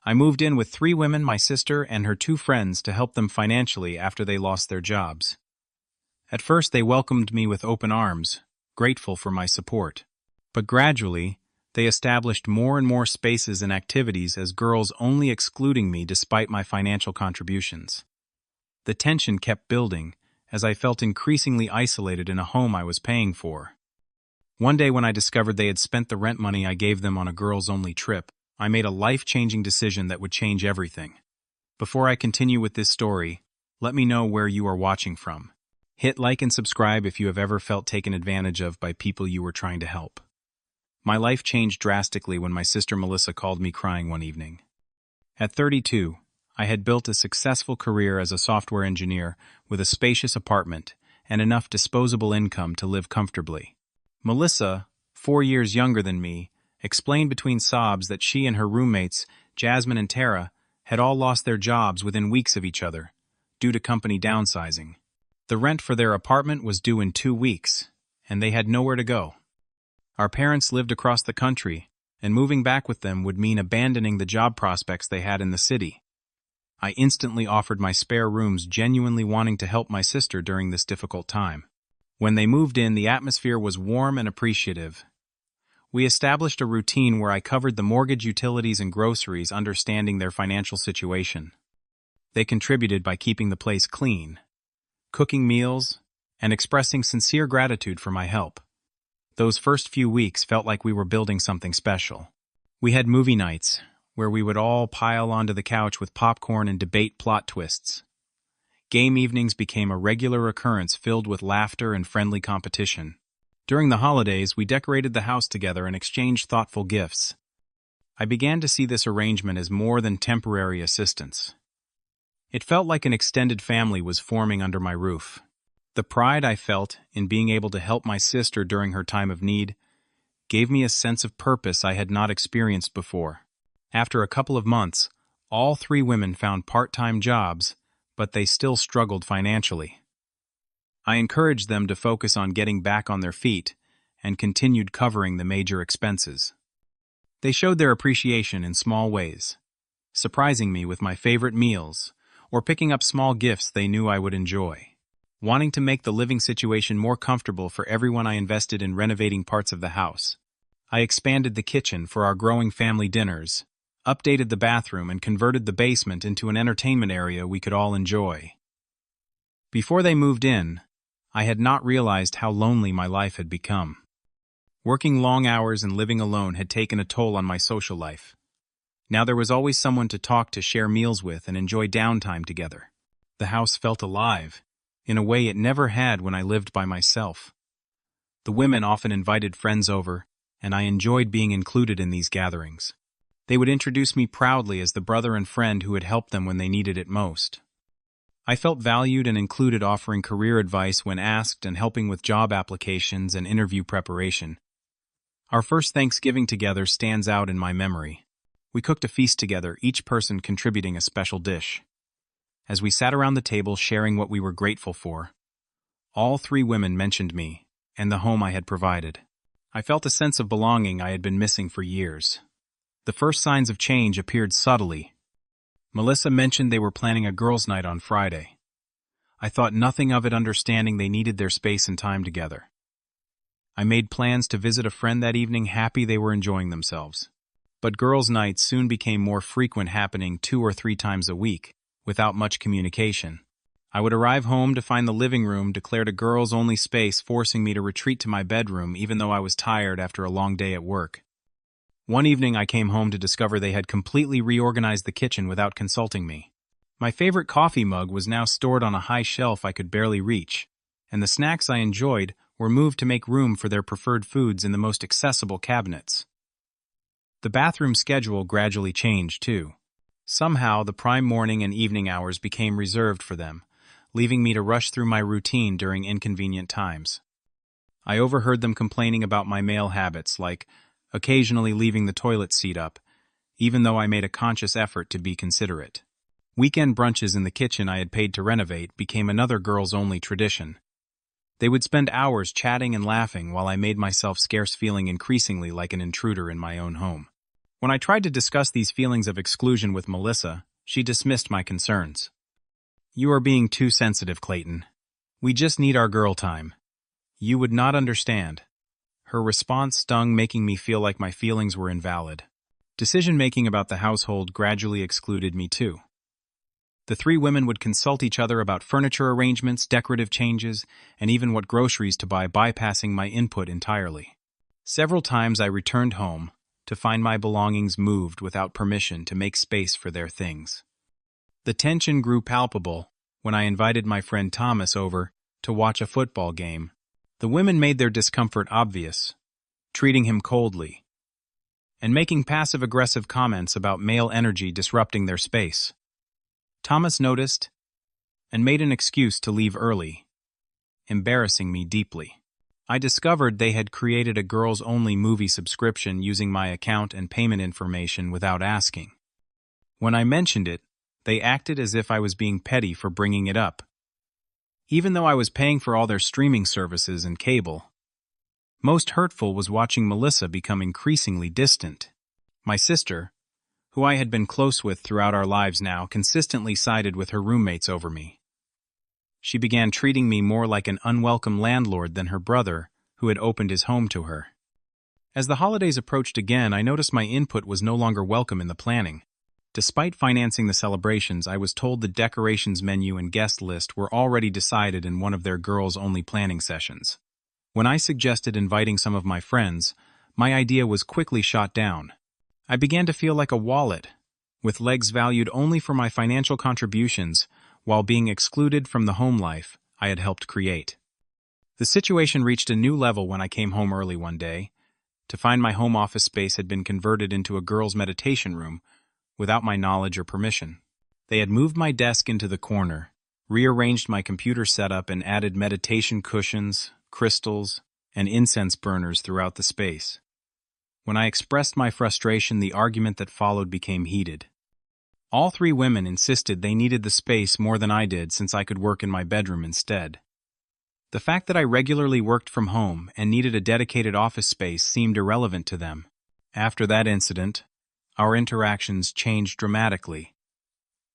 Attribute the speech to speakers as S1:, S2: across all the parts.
S1: I moved in with 3 women, my sister and her 2 friends, to help them financially after they lost their jobs. At first, they welcomed me with open arms, grateful for my support. But gradually, they established more and more spaces and activities as girls, only excluding me despite my financial contributions. The tension kept building as I felt increasingly isolated in a home I was paying for. One day, when I discovered they had spent the rent money I gave them on a girls-only trip, I made a life-changing decision that would change everything. Before I continue with this story, let me know where you are watching from. Hit like and subscribe if you have ever felt taken advantage of by people you were trying to help. My life changed drastically when my sister Melissa called me crying one evening. At 32, I had built a successful career as a software engineer with a spacious apartment and enough disposable income to live comfortably. Melissa, 4 years younger than me, explained between sobs that she and her roommates, Jasmine and Tara, had all lost their jobs within weeks of each other, due to company downsizing. The rent for their apartment was due in 2 weeks, and they had nowhere to go. Our parents lived across the country, and moving back with them would mean abandoning the job prospects they had in the city. I instantly offered my spare rooms, genuinely wanting to help my sister during this difficult time. When they moved in, the atmosphere was warm and appreciative. We established a routine where I covered the mortgage, utilities, and groceries, understanding their financial situation. They contributed by keeping the place clean, cooking meals, and expressing sincere gratitude for my help. Those first few weeks felt like we were building something special. We had movie nights, where we would all pile onto the couch with popcorn and debate plot twists. Game evenings became a regular occurrence, filled with laughter and friendly competition. During the holidays, we decorated the house together and exchanged thoughtful gifts. I began to see this arrangement as more than temporary assistance. It felt like an extended family was forming under my roof. The pride I felt in being able to help my sister during her time of need gave me a sense of purpose I had not experienced before. After a couple of months, all 3 women found part-time jobs, but they still struggled financially. I encouraged them to focus on getting back on their feet and continued covering the major expenses. They showed their appreciation in small ways, surprising me with my favorite meals or picking up small gifts they knew I would enjoy. Wanting to make the living situation more comfortable for everyone, I invested in renovating parts of the house. I expanded the kitchen for our growing family dinners, updated the bathroom, and converted the basement into an entertainment area we could all enjoy. Before they moved in, I had not realized how lonely my life had become. Working long hours and living alone had taken a toll on my social life. Now there was always someone to talk to, share meals with, and enjoy downtime together. The house felt alive, in a way it never had when I lived by myself. The women often invited friends over, and I enjoyed being included in these gatherings. They would introduce me proudly as the brother and friend who had helped them when they needed it most. I felt valued and included, offering career advice when asked and helping with job applications and interview preparation. Our first Thanksgiving together stands out in my memory. We cooked a feast together, each person contributing a special dish. As we sat around the table sharing what we were grateful for, all 3 women mentioned me and the home I had provided. I felt a sense of belonging I had been missing for years. The first signs of change appeared subtly. Melissa mentioned they were planning a girls' night on Friday. I thought nothing of it, understanding they needed their space and time together. I made plans to visit a friend that evening, happy they were enjoying themselves. But girls' nights soon became more frequent, happening 2 or 3 times a week, without much communication. I would arrive home to find the living room declared a girls-only space, forcing me to retreat to my bedroom even though I was tired after a long day at work. One evening I came home to discover they had completely reorganized the kitchen without consulting me. My favorite coffee mug was now stored on a high shelf I could barely reach, and the snacks I enjoyed were moved to make room for their preferred foods in the most accessible cabinets. The bathroom schedule gradually changed too. Somehow, the prime morning and evening hours became reserved for them, leaving me to rush through my routine during inconvenient times. I overheard them complaining about my male habits, like occasionally leaving the toilet seat up, even though I made a conscious effort to be considerate. Weekend brunches in the kitchen I had paid to renovate became another girls-only tradition. They would spend hours chatting and laughing while I made myself scarce, feeling increasingly like an intruder in my own home. When I tried to discuss these feelings of exclusion with Melissa, she dismissed my concerns. "You are being too sensitive, Clayton. We just need our girl time. You would not understand." Her response stung, making me feel like my feelings were invalid. Decision-making about the household gradually excluded me too. The three women would consult each other about furniture arrangements, decorative changes, and even what groceries to buy, bypassing my input entirely. Several times I returned home to find my belongings moved without permission to make space for their things. The tension grew palpable when I invited my friend Thomas over to watch a football game. The women made their discomfort obvious, treating him coldly, and making passive-aggressive comments about male energy disrupting their space. Thomas noticed and made an excuse to leave early, embarrassing me deeply. I discovered they had created a girls-only movie subscription using my account and payment information without asking. When I mentioned it, they acted as if I was being petty for bringing it up, even though I was paying for all their streaming services and cable. Most hurtful was watching Melissa become increasingly distant. My sister, who I had been close with throughout our lives now, consistently sided with her roommates over me. She began treating me more like an unwelcome landlord than her brother, who had opened his home to her. As the holidays approached again, I noticed my input was no longer welcome in the planning. Despite financing the celebrations, I was told the decorations menu and guest list were already decided in one of their girls-only planning sessions. When I suggested inviting some of my friends, my idea was quickly shot down. I began to feel like a wallet, with legs valued only for my financial contributions, while being excluded from the home life I had helped create. The situation reached a new level when I came home early one day to find my home office space had been converted into a girls' meditation room without my knowledge or permission. They had moved my desk into the corner, rearranged my computer setup, and added meditation cushions, crystals, and incense burners throughout the space. When I expressed my frustration, the argument that followed became heated. All three women insisted they needed the space more than I did, since I could work in my bedroom instead. The fact that I regularly worked from home and needed a dedicated office space seemed irrelevant to them. After that incident, our interactions changed dramatically.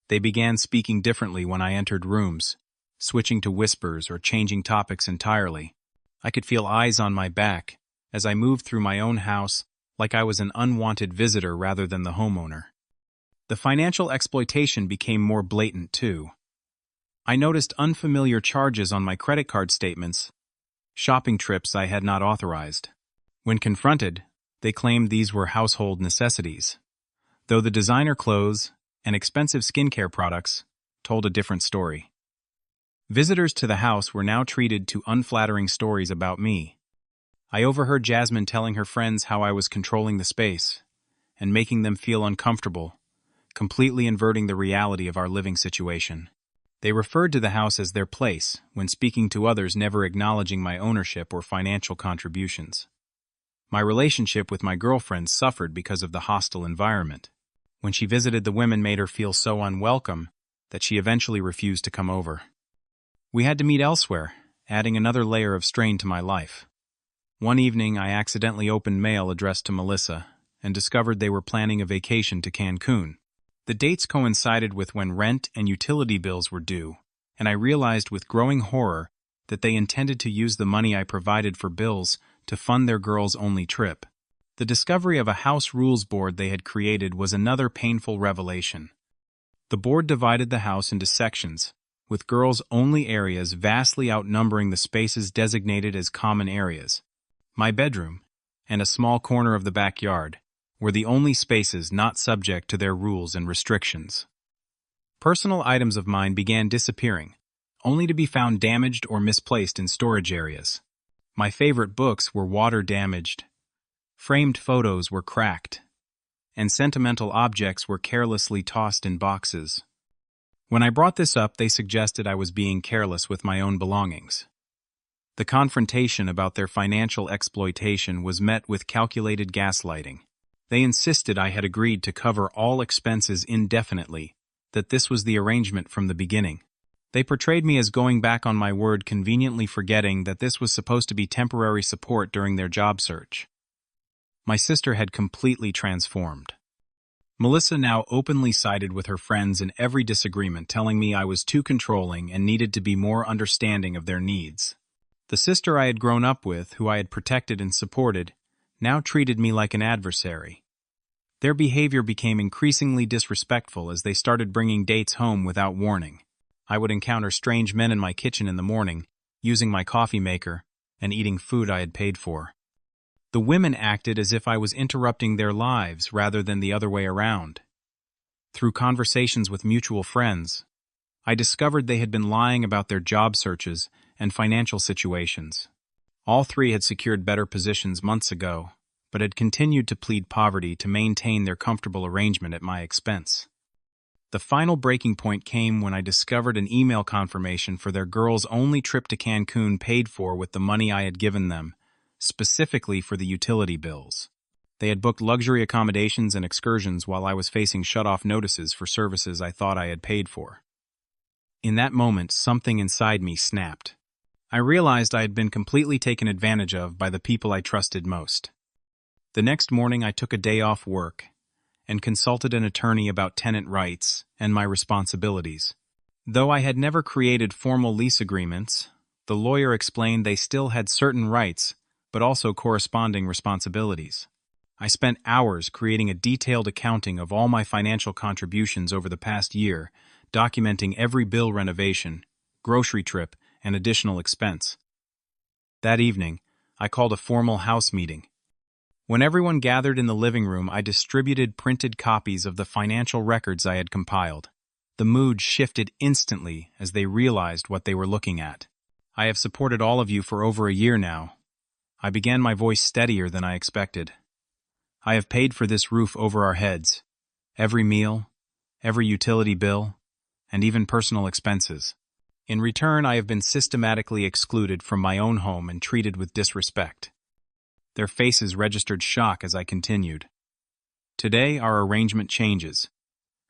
S1: They began speaking differently when I entered rooms, switching to whispers or changing topics entirely. I could feel eyes on my back as I moved through my own house, like I was an unwanted visitor rather than the homeowner. The financial exploitation became more blatant too. I noticed unfamiliar charges on my credit card statements, shopping trips I had not authorized. When confronted, they claimed these were household necessities, though the designer clothes and expensive skincare products told a different story. Visitors to the house were now treated to unflattering stories about me. I overheard Jasmine telling her friends how I was controlling the space and making them feel uncomfortable, completely inverting the reality of our living situation. They referred to the house as their place when speaking to others, never acknowledging my ownership or financial contributions. My relationship with my girlfriend suffered because of the hostile environment. When she visited, the women made her feel so unwelcome that she eventually refused to come over. We had to meet elsewhere, adding another layer of strain to my life. One evening, I accidentally opened mail addressed to Melissa and discovered they were planning a vacation to Cancun. The dates coincided with when rent and utility bills were due, and I realized with growing horror that they intended to use the money I provided for bills to fund their girls-only trip. The discovery of a house rules board they had created was another painful revelation. The board divided the house into sections, with girls-only areas vastly outnumbering the spaces designated as common areas. My bedroom and a small corner of the backyard were the only spaces not subject to their rules and restrictions. Personal items of mine began disappearing, only to be found damaged or misplaced in storage areas. My favorite books were water-damaged, framed photos were cracked, and sentimental objects were carelessly tossed in boxes. When I brought this up, they suggested I was being careless with my own belongings. The confrontation about their financial exploitation was met with calculated gaslighting. They insisted I had agreed to cover all expenses indefinitely, that this was the arrangement from the beginning. They portrayed me as going back on my word, conveniently forgetting that this was supposed to be temporary support during their job search. My sister had completely transformed. Melissa now openly sided with her friends in every disagreement, telling me I was too controlling and needed to be more understanding of their needs. The sister I had grown up with, who I had protected and supported, now treated me like an adversary. Their behavior became increasingly disrespectful as they started bringing dates home without warning. I would encounter strange men in my kitchen in the morning, using my coffee maker, and eating food I had paid for. The women acted as if I was interrupting their lives rather than the other way around. Through conversations with mutual friends, I discovered they had been lying about their job searches and financial situations. All three had secured better positions months ago, but had continued to plead poverty to maintain their comfortable arrangement at my expense. The final breaking point came when I discovered an email confirmation for their girls' only trip to Cancun paid for with the money I had given them, specifically for the utility bills. They had booked luxury accommodations and excursions while I was facing shut-off notices for services I thought I had paid for. In that moment, something inside me snapped. I realized I had been completely taken advantage of by the people I trusted most. The next morning, I took a day off work and consulted an attorney about tenant rights and my responsibilities. Though I had never created formal lease agreements, the lawyer explained they still had certain rights, but also corresponding responsibilities. I spent hours creating a detailed accounting of all my financial contributions over the past year, documenting every bill, renovation, grocery trip, and additional expense. That evening, I called a formal house meeting. When everyone gathered in the living room, I distributed printed copies of the financial records I had compiled. The mood shifted instantly as they realized what they were looking at. I have supported all of you for over a year now. I began, my voice steadier than I expected. I have paid for this roof over our heads, every meal, every utility bill, and even personal expenses. In return, I have been systematically excluded from my own home and treated with disrespect. Their faces registered shock as I continued. Today, our arrangement changes.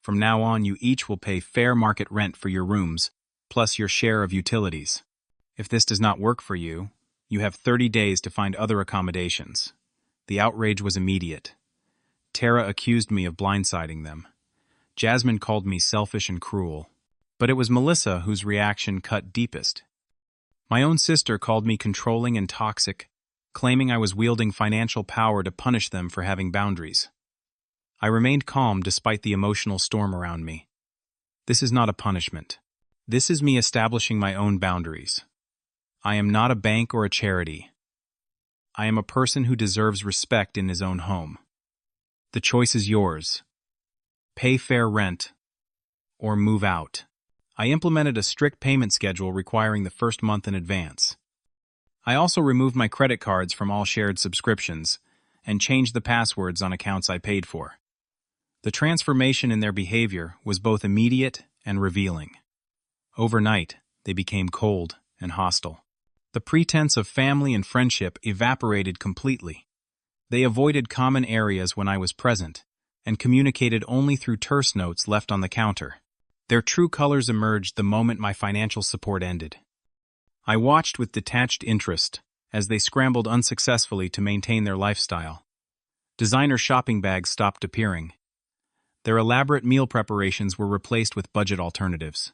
S1: From now on, you each will pay fair market rent for your rooms, plus your share of utilities. If this does not work for you, you have 30 days to find other accommodations. The outrage was immediate. Tara accused me of blindsiding them. Jasmine called me selfish and cruel. But it was Melissa whose reaction cut deepest. My own sister called me controlling and toxic, claiming I was wielding financial power to punish them for having boundaries. I remained calm despite the emotional storm around me. This is not a punishment. This is me establishing my own boundaries. I am not a bank or a charity. I am a person who deserves respect in his own home. The choice is yours. Pay fair rent or move out. I implemented a strict payment schedule requiring the first month in advance. I also removed my credit cards from all shared subscriptions and changed the passwords on accounts I paid for. The transformation in their behavior was both immediate and revealing. Overnight, they became cold and hostile. The pretense of family and friendship evaporated completely. They avoided common areas when I was present and communicated only through terse notes left on the counter. Their true colors emerged the moment my financial support ended. I watched with detached interest as they scrambled unsuccessfully to maintain their lifestyle. Designer shopping bags stopped appearing. Their elaborate meal preparations were replaced with budget alternatives.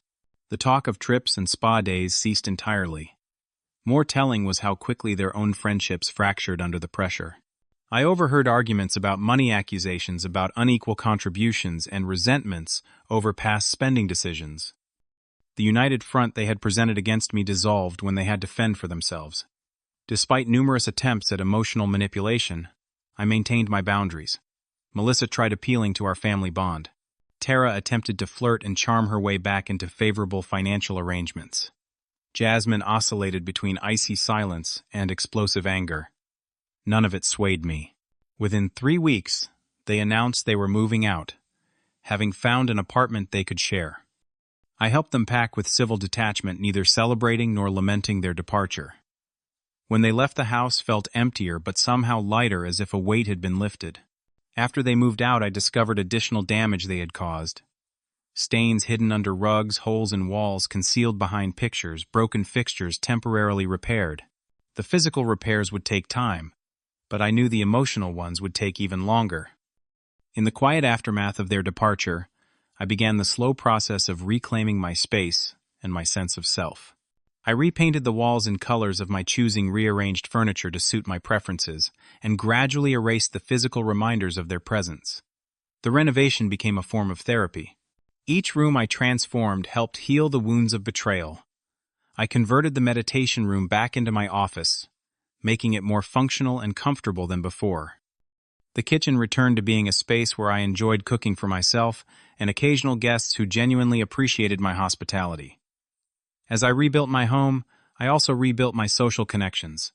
S1: The talk of trips and spa days ceased entirely. More telling was how quickly their own friendships fractured under the pressure. I overheard arguments about money, accusations about unequal contributions, and resentments over past spending decisions. The united front they had presented against me dissolved when they had to fend for themselves. Despite numerous attempts at emotional manipulation, I maintained my boundaries. Melissa tried appealing to our family bond. Tara attempted to flirt and charm her way back into favorable financial arrangements. Jasmine oscillated between icy silence and explosive anger. None of it swayed me. Within 3 weeks, they announced they were moving out, having found an apartment they could share. I helped them pack with civil detachment, neither celebrating nor lamenting their departure. When they left, the house felt emptier but somehow lighter, as if a weight had been lifted. After they moved out, I discovered additional damage they had caused. Stains hidden under rugs, holes in walls concealed behind pictures, broken fixtures temporarily repaired. The physical repairs would take time, but I knew the emotional ones would take even longer. In the quiet aftermath of their departure, I began the slow process of reclaiming my space and my sense of self. I repainted the walls in colors of my choosing, rearranged furniture to suit my preferences, and gradually erased the physical reminders of their presence. The renovation became a form of therapy. Each room I transformed helped heal the wounds of betrayal. I converted the meditation room back into my office, making it more functional and comfortable than before. The kitchen returned to being a space where I enjoyed cooking for myself and occasional guests who genuinely appreciated my hospitality. As I rebuilt my home, I also rebuilt my social connections.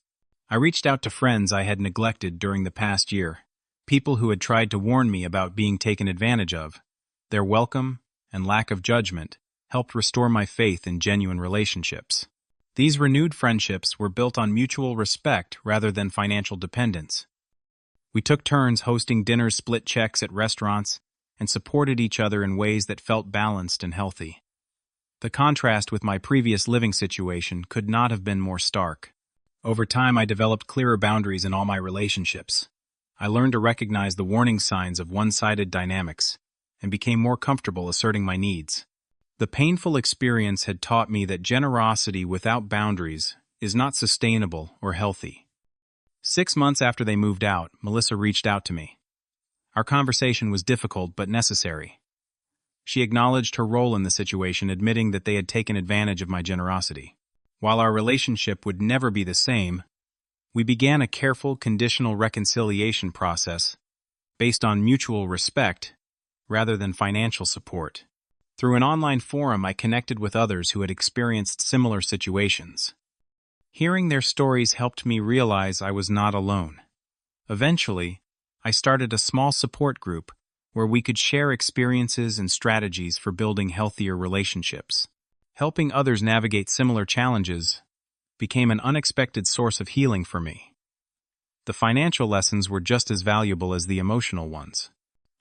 S1: I reached out to friends I had neglected during the past year, people who had tried to warn me about being taken advantage of. Their welcome and lack of judgment helped restore my faith in genuine relationships. These renewed friendships were built on mutual respect rather than financial dependence. We took turns hosting dinners, split checks at restaurants, and supported each other in ways that felt balanced and healthy. The contrast with my previous living situation could not have been more stark. Over time, I developed clearer boundaries in all my relationships. I learned to recognize the warning signs of one-sided dynamics and became more comfortable asserting my needs. The painful experience had taught me that generosity without boundaries is not sustainable or healthy. 6 months after they moved out, Melissa reached out to me. Our conversation was difficult but necessary. She acknowledged her role in the situation, admitting that they had taken advantage of my generosity. While our relationship would never be the same, we began a careful, conditional reconciliation process based on mutual respect rather than financial support. Through an online forum, I connected with others who had experienced similar situations. Hearing their stories helped me realize I was not alone. Eventually, I started a small support group where we could share experiences and strategies for building healthier relationships. Helping others navigate similar challenges became an unexpected source of healing for me. The financial lessons were just as valuable as the emotional ones.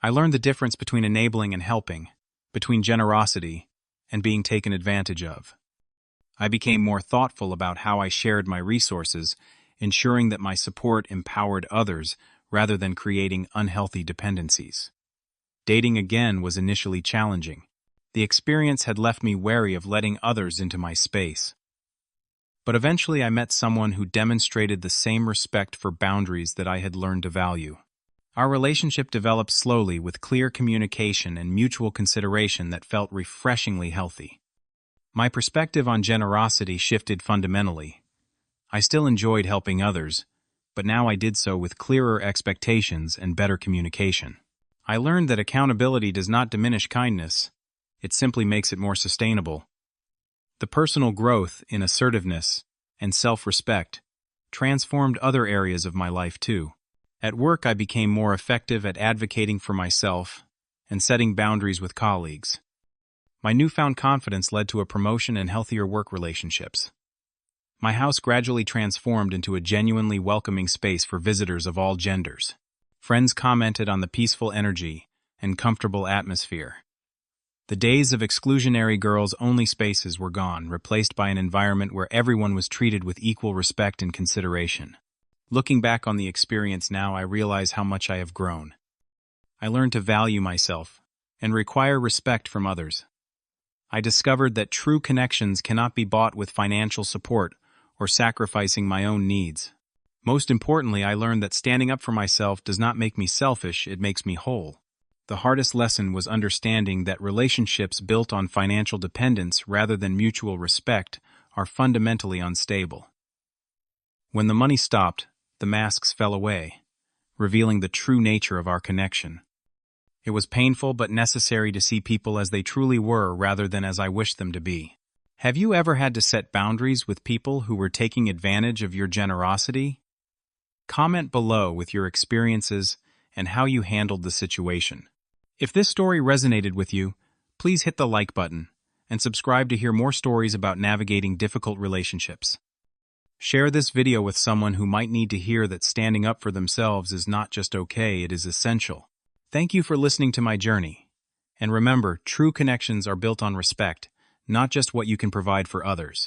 S1: I learned the difference between enabling and helping, between generosity and being taken advantage of. I became more thoughtful about how I shared my resources, ensuring that my support empowered others rather than creating unhealthy dependencies. Dating again was initially challenging. The experience had left me wary of letting others into my space. But eventually I met someone who demonstrated the same respect for boundaries that I had learned to value. Our relationship developed slowly with clear communication and mutual consideration that felt refreshingly healthy. My perspective on generosity shifted fundamentally. I still enjoyed helping others, but now I did so with clearer expectations and better communication. I learned that accountability does not diminish kindness, it simply makes it more sustainable. The personal growth in assertiveness and self-respect transformed other areas of my life too. At work, I became more effective at advocating for myself and setting boundaries with colleagues. My newfound confidence led to a promotion and healthier work relationships. My house gradually transformed into a genuinely welcoming space for visitors of all genders. Friends commented on the peaceful energy and comfortable atmosphere. The days of exclusionary girls-only spaces were gone, replaced by an environment where everyone was treated with equal respect and consideration. Looking back on the experience now, I realize how much I have grown. I learned to value myself and require respect from others. I discovered that true connections cannot be bought with financial support or sacrificing my own needs. Most importantly, I learned that standing up for myself does not make me selfish, it makes me whole. The hardest lesson was understanding that relationships built on financial dependence rather than mutual respect are fundamentally unstable. When the money stopped, the masks fell away, revealing the true nature of our connection. It was painful but necessary to see people as they truly were rather than as I wished them to be. Have you ever had to set boundaries with people who were taking advantage of your generosity? Comment below with your experiences and how you handled the situation. If this story resonated with you, please hit the like button and subscribe to hear more stories about navigating difficult relationships. Share this video with someone who might need to hear that standing up for themselves is not just okay, it is essential. Thank you for listening to my journey. And remember, true connections are built on respect, not just what you can provide for others.